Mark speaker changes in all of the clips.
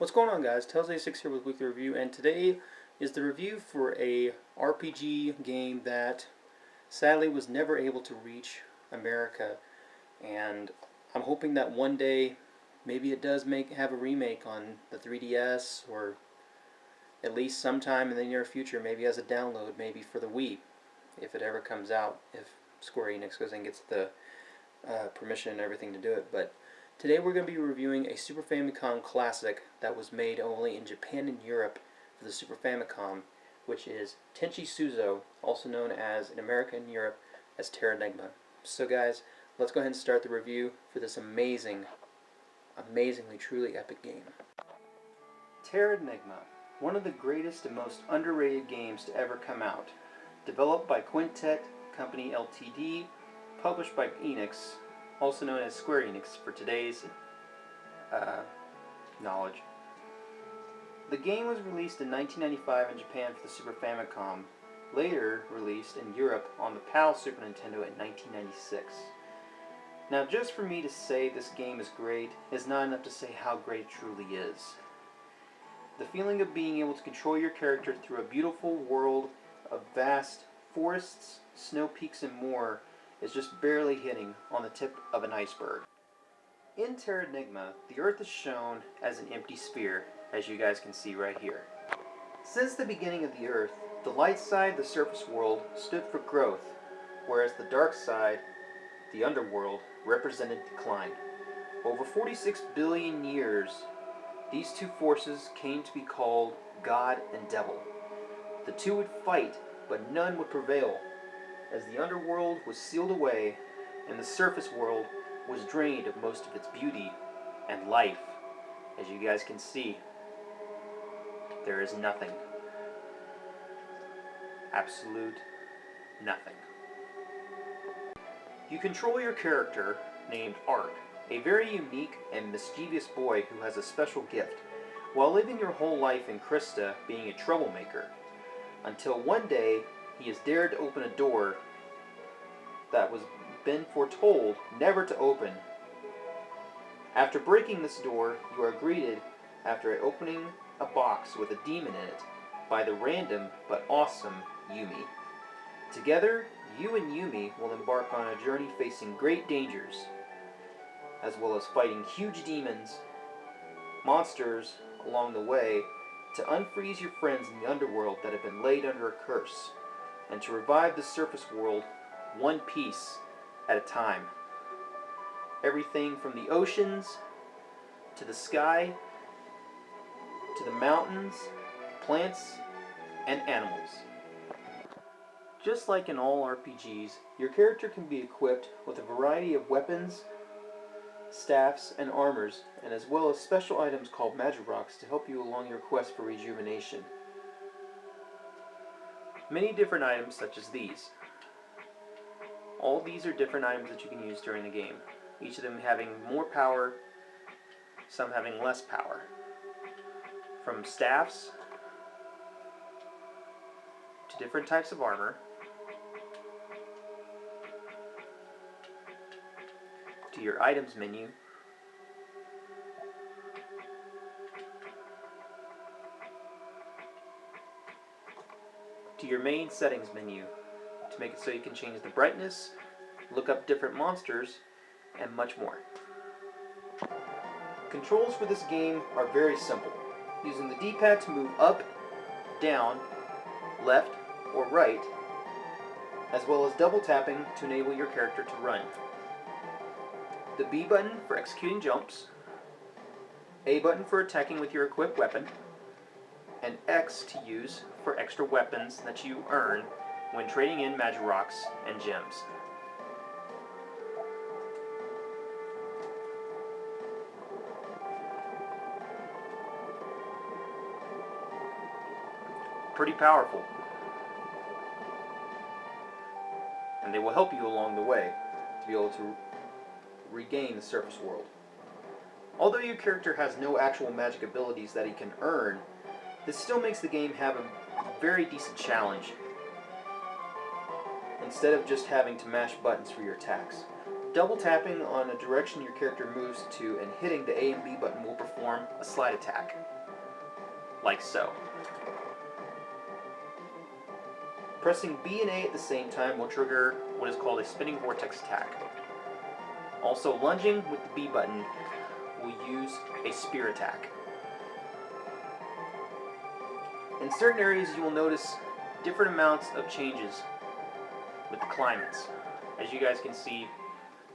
Speaker 1: What's going on, guys? Tails86 here with Wii-kly Review, and today is the review for a RPG game that sadly was never able to reach America, and I'm hoping that one day maybe it does have a remake on the 3DS, or at least sometime in the near future, maybe as a download, maybe for the Wii, if it ever comes out, if Square Enix goes and gets the permission and everything to do it. But today we're going to be reviewing a Super Famicom classic that was made only in Japan and Europe for the Super Famicom, which is Tenchi Sozo, also known as in America and Europe as Terranigma. So guys, let's go ahead and start the review for this amazingly, truly epic game. Terranigma, one of the greatest and most underrated games to ever come out. Developed by Quintet Company Ltd., published by Enix, also known as Square Enix for today's knowledge. The game was released in 1995 in Japan for the Super Famicom, later released in Europe on the PAL Super Nintendo in 1996. Now, just for me to say this game is great is not enough to say how great it truly is. The feeling of being able to control your character through a beautiful world of vast forests, snow peaks, and more is just barely hitting on the tip of an iceberg. In Terranigma, the Earth is shown as an empty sphere, as you guys can see right here. Since the beginning of the Earth, the light side, the surface world, stood for growth, whereas the dark side, the underworld, represented decline. Over 46 billion years, these two forces came to be called God and Devil. The two would fight, but none would prevail, as the underworld was sealed away and the surface world was drained of most of its beauty and life. As you guys can see, there is nothing. Absolute nothing. You control your character named Ark, a very unique and mischievous boy who has a special gift, while living your whole life in Krista being a troublemaker, until one day he is dared to open a door that was been foretold never to open. After breaking this door, you are greeted, after opening a box with a demon in it, by the random but awesome Yumi. Together, you and Yumi will embark on a journey facing great dangers, as well as fighting huge demons, monsters along the way, to unfreeze your friends in the underworld that have been laid under a curse, and to revive the surface world one piece at a time. Everything from the oceans, to the sky, to the mountains, plants, and animals. Just like in all RPGs, your character can be equipped with a variety of weapons, staffs, and armors, and as well as special items called magic rocks to help you along your quest for rejuvenation. Many different items such as these. All these are different items that you can use during the game, each of them having more power, some having less power. From staffs to different types of armor, to your items menu, to your main settings menu, to make it so you can change the brightness, look up different monsters, and much more. Controls for this game are very simple, using the D-pad to move up, down, left, or right, as well as double tapping to enable your character to run. The B button for executing jumps, A button for attacking with your equipped weapon, and X to use for extra weapons that you earn when trading in magic rocks and gems. Pretty powerful, and they will help you along the way to be able to regain the surface world. Although your character has no actual magic abilities that he can earn, this still makes the game have a very decent challenge, instead of just having to mash buttons for your attacks. Double tapping on a direction your character moves to and hitting the A and B button will perform a slide attack, like so. Pressing B and A at the same time will trigger what is called a spinning vortex attack. Also, lunging with the B button will use a spear attack. In certain areas you will notice different amounts of changes with the climates. As you guys can see,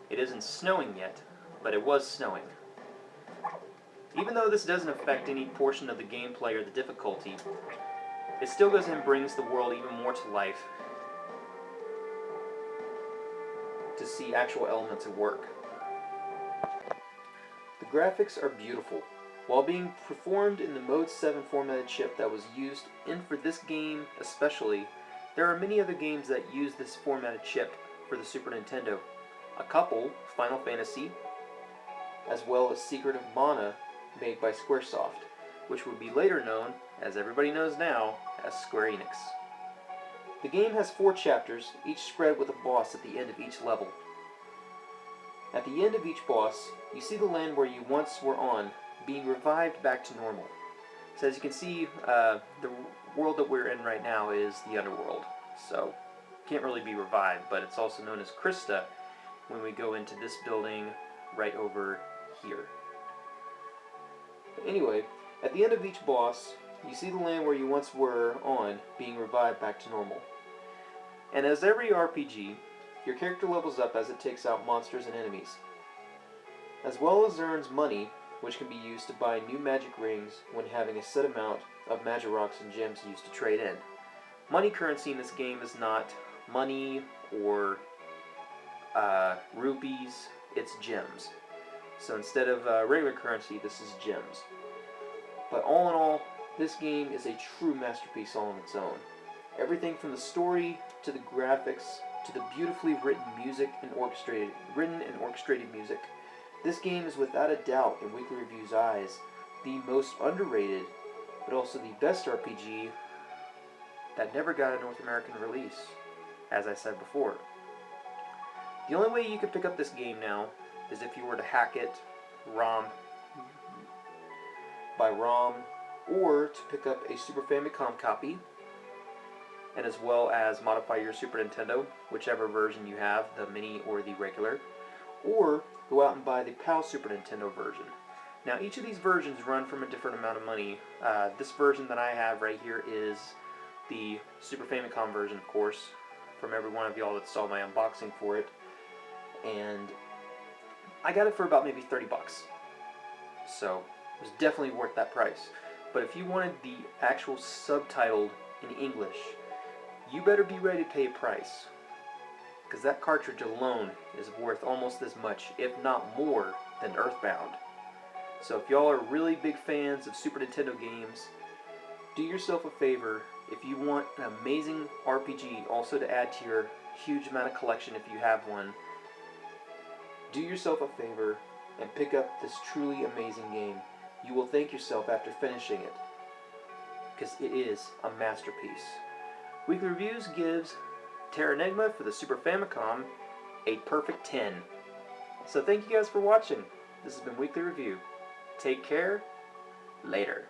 Speaker 1: it isn't snowing yet, but it was snowing. Even though this doesn't affect any portion of the gameplay or the difficulty, it still goes and brings the world even more to life to see actual elements at work. The graphics are beautiful. While being performed in the Mode 7 formatted chip that was used in for this game especially, there are many other games that use this formatted chip for the Super Nintendo. A couple, Final Fantasy, as well as Secret of Mana, made by Squaresoft, which would be later known, as everybody knows now, as Square Enix. The game has 4 chapters, each spread with a boss at the end of each level. At the end of each boss, you see the land where you once were on, being revived back to normal. So as you can see, the world that we're in right now is the underworld, so can't really be revived, but it's also known as Krista when we go into this building right over here. Anyway, at the end of each boss, you see the land where you once were on being revived back to normal. And as every RPG, your character levels up as it takes out monsters and enemies, as well as earns money, which can be used to buy new magic rings when having a set amount of magic rocks and gems used to trade in. Money currency in this game is not money or rupees, it's gems. So instead of regular currency, this is gems. But all in all, this game is a true masterpiece all on its own. Everything from the story to the graphics to the beautifully written music and orchestrated music. This game is without a doubt, in Wii-kly Reviews' eyes, the most underrated, but also the best RPG that never got a North American release, as I said before. The only way you could pick up this game now is if you were to hack it by ROM, or to pick up a Super Famicom copy, and as well as modify your Super Nintendo, whichever version you have, the mini or the regular, or go out and buy the PAL Super Nintendo version. Now each of these versions run from a different amount of money. This version that I have right here is the Super Famicom version, of course, from every one of y'all that saw my unboxing for it. And I got it for about maybe 30 bucks. So it was definitely worth that price. But if you wanted the actual subtitled in English, you better be ready to pay a price, because that cartridge alone is worth almost as much, if not more, than Earthbound. So if y'all are really big fans of Super Nintendo games, do yourself a favor. If you want an amazing RPG also to add to your huge amount of collection if you have one, do yourself a favor and pick up this truly amazing game. You will thank yourself after finishing it, because it is a masterpiece. Wii-kly Reviews gives Terranigma for the Super Famicom a perfect 10. So thank you guys for watching. This has been Wii-kly Review. Take care. Later.